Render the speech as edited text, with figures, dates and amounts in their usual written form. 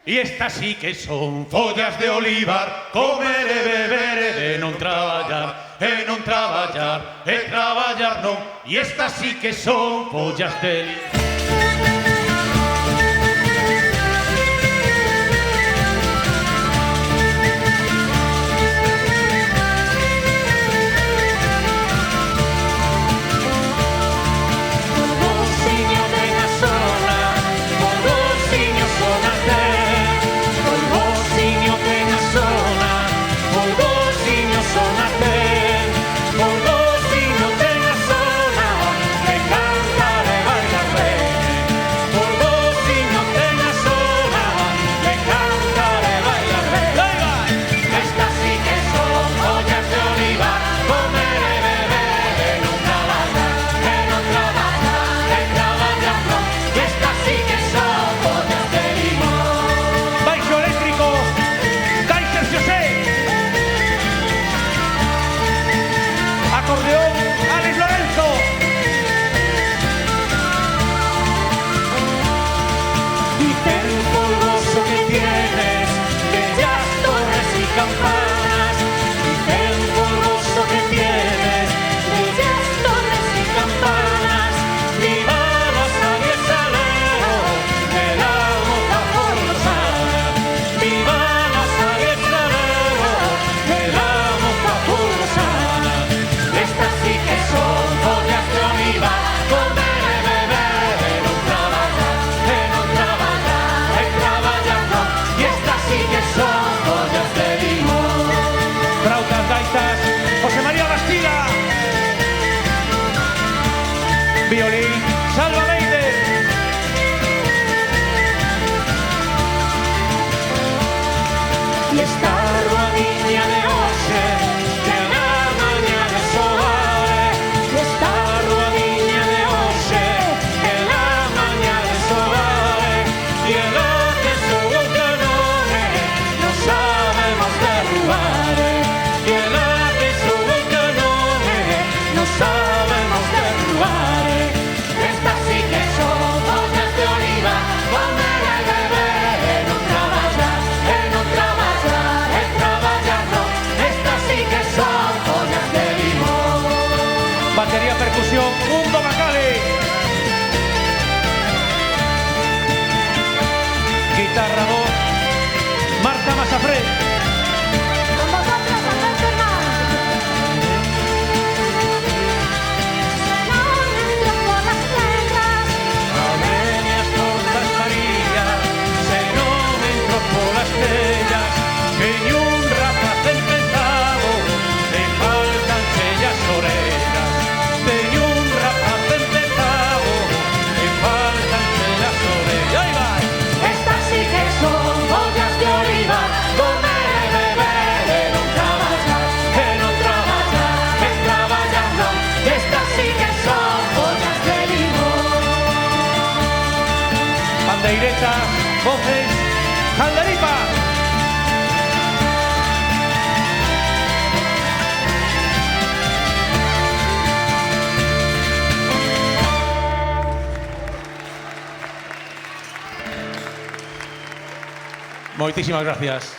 E estas sí que son follas de olivar, comer e beber e non traballar, e non traballar, e traballar non. E estas sí que son follas de olivar. Violín, Salva Meite. Y esta ruadiña de hoxe que na mañá de soare, y esta ruadiña de hoxe que na mañá de soare, y el que sou que non é, non sabemos derrubar, y el que sou que non é, non sabemos derrubar. Batería, percusión, Mundo Macale. Guitarra, voz, Marta Masafré. Con vosotros, Alberto Hermán. Se non entro por las letras, Avenias tortas María, se non entro polas tellas, que ni un rapaz empezado, le faltan sellas orellas. estas sí que son follas de oliva, comer e beber e non traballar, e traballar non. Estas sí que son follas de limón. Pandeiretas, voces, Jalderipa. Moitísimas gracias.